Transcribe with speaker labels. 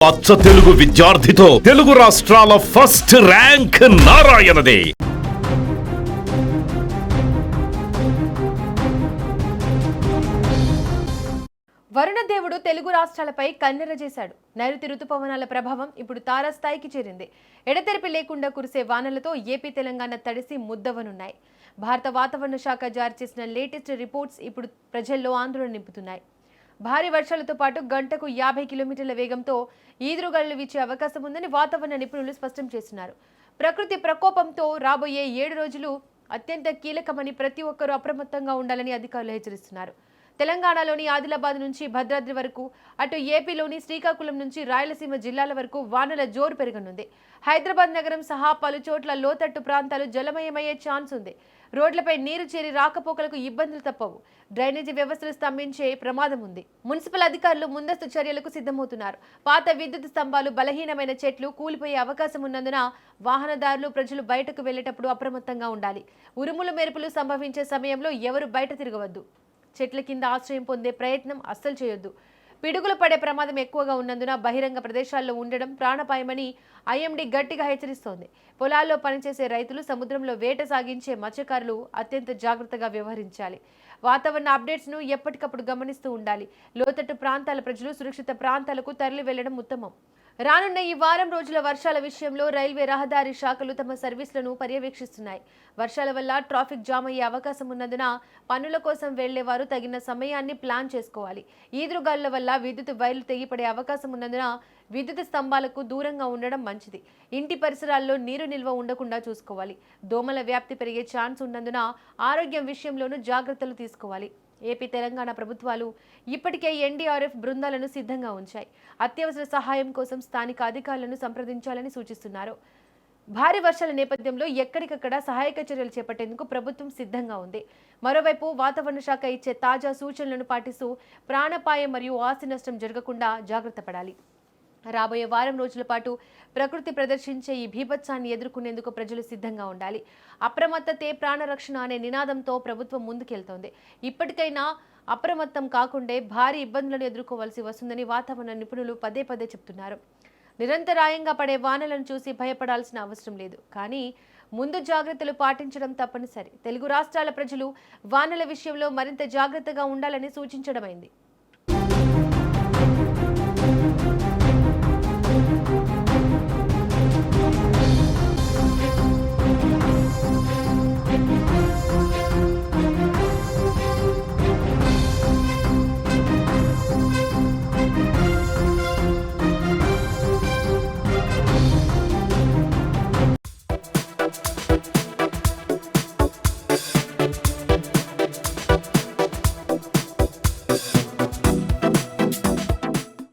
Speaker 1: అచ్చ తెలుగు విద్యార్థితో తెలుగు రాష్ట్రాల first rank నారాయణదే.
Speaker 2: వరుణదేవుడు Telugu రాష్ట్రాలపై కన్నెర చేశాడు. నైరుతి రుతుపవనాల ప్రభావం ఇప్పుడు తారాస్థాయికి చేరింది. ఎడతెరిపి లేకుండా కురిసే వానలతో ఏపీ తెలంగాణ తడిసి ముద్దవనున్నాయి. భారత వాతావరణ శాఖ జారీ చేసిన లేటెస్ట్ రిపోర్ట్స్ ఇప్పుడు ప్రజల్లో ఆందోళన నింపుతున్నాయి. భారీ వర్షాలతో పాటు గంటకు 50 కిలోమీటర్ల వేగంతో ఈదురుగాలులు వీచే అవకాశం ఉందని వాతావరణ నిపుణులు స్పష్టం చేస్తున్నారు. ప్రకృతి ప్రకోపంతో రాబోయే 7 రోజులు అత్యంత కీలకమని ప్రతి ఒక్కరూ అప్రమత్తంగా ఉండాలని అధికారులు హెచ్చరిస్తున్నారు. తెలంగాణలోని ఆదిలాబాద్ నుంచి భద్రాద్రి వరకు, అటు ఏపీలోని శ్రీకాకుళం నుంచి రాయలసీమ జిల్లాల వరకు వానల జోరు పెరగనుంది. హైదరాబాద్ నగరం సహా పలు చోట్ల లోతట్టు ప్రాంతాలు జలమయమయ్యే ఛాన్స్ ఉంది. రోడ్లపై నీరు చేరి రాకపోకలకు ఇబ్బందులు తప్పవు. డ్రైనేజీ వ్యవస్థలు స్తంభించే ప్రమాదం ఉంది. మున్సిపల్ అధికారులు ముందస్తు చర్యలకు సిద్ధమవుతున్నారు. పాత విద్యుత్ స్తంభాలు, బలహీనమైన చెట్లు కూలిపోయే అవకాశం ఉన్నందున వాహనదారులు, ప్రజలు బయటకు వెళ్లేటప్పుడు అప్రమత్తంగా ఉండాలి. ఉరుములు మెరుపులు సంభవించే సమయంలో ఎవరు బయట తిరగవద్దు. చెట్ల కింద ఆశ్రయం పొందే ప్రయత్నం అస్సలు చేయొద్దు. పిడుగులు పడే ప్రమాదం ఎక్కువగా ఉన్నందున బహిరంగ ప్రదేశాల్లో ఉండడం ప్రాణాపాయమని ఐఎండీ గట్టిగా హెచ్చరిస్తోంది. పొలాల్లో పనిచేసే రైతులు, సముద్రంలో వేట సాగించే మత్స్యకారులు అత్యంత జాగ్రత్తగా వ్యవహరించాలి. వాతావరణ అప్డేట్స్ను ఎప్పటికప్పుడు గమనిస్తూ ఉండాలి. లోతట్టు ప్రాంతాల ప్రజలు సురక్షిత ప్రాంతాలకు తరలి వెళ్లడం ఉత్తమం. రానున్న ఈ వారం రోజుల వర్షాల విషయంలో రైల్వే, రహదారి శాఖలు తమ సర్వీసులను పర్యవేక్షిస్తున్నాయి. వర్షాల వల్ల ట్రాఫిక్ జామ్ అయ్యే అవకాశం ఉన్నందున పనుల కోసం వెళ్లేవారు తగిన సమయాన్ని ప్లాన్ చేసుకోవాలి. ఈదురుగాలుల వల్ల విద్యుత్ వైర్లు తెగిపడే అవకాశం ఉన్నందున విద్యుత్ స్తంభాలకు దూరంగా ఉండడం మంచిది. ఇంటి పరిసరాల్లో నీరు నిల్వ ఉండకుండా చూసుకోవాలి. దోమల వ్యాప్తి పెరిగే ఛాన్స్ ఉన్నందున ఆరోగ్యం విషయంలోనూ జాగ్రత్తలు తీసుకోవాలి. ఏపీ, తెలంగాణ ప్రభుత్వాలు ఇప్పటికే ఎన్డీఆర్ఎఫ్ బృందాలను సిద్ధంగా ఉంచాయి. అత్యవసర సహాయం కోసం స్థానిక అధికారులను సంప్రదించాలని సూచిస్తున్నారు. భారీ వర్షాల నేపథ్యంలో ఎక్కడికక్కడ సహాయక చర్యలు చేపట్టేందుకు ప్రభుత్వం సిద్ధంగా ఉంది. మరోవైపు వాతావరణ శాఖ ఇచ్చే తాజా సూచనలను పాటిస్తూ ప్రాణాపాయం మరియు ఆస్తి నష్టం జరగకుండా జాగ్రత్త పడాలి. రాబోయే వారం రోజుల పాటు ప్రకృతి ప్రదర్శించే ఈ బీభత్సాన్ని ఎదుర్కొనేందుకు ప్రజలు సిద్ధంగా ఉండాలి. అప్రమత్తతే ప్రాణరక్షణ అనే నినాదంతో ప్రభుత్వం ముందుకెళ్తోంది. ఇప్పటికైనా అప్రమత్తం కాకుండే భారీ ఇబ్బందులను ఎదుర్కోవాల్సి వస్తుందని వాతావరణ నిపుణులు పదే పదే చెబుతున్నారు. నిరంతరాయంగా పడే వానలను చూసి భయపడాల్సిన అవసరం లేదు. కానీ ముందు జాగ్రత్తలు పాటించడం తప్పనిసరి. తెలుగు రాష్ట్రాల ప్రజలు వానల విషయంలో మరింత జాగ్రత్తగా ఉండాలని సూచించడమైంది.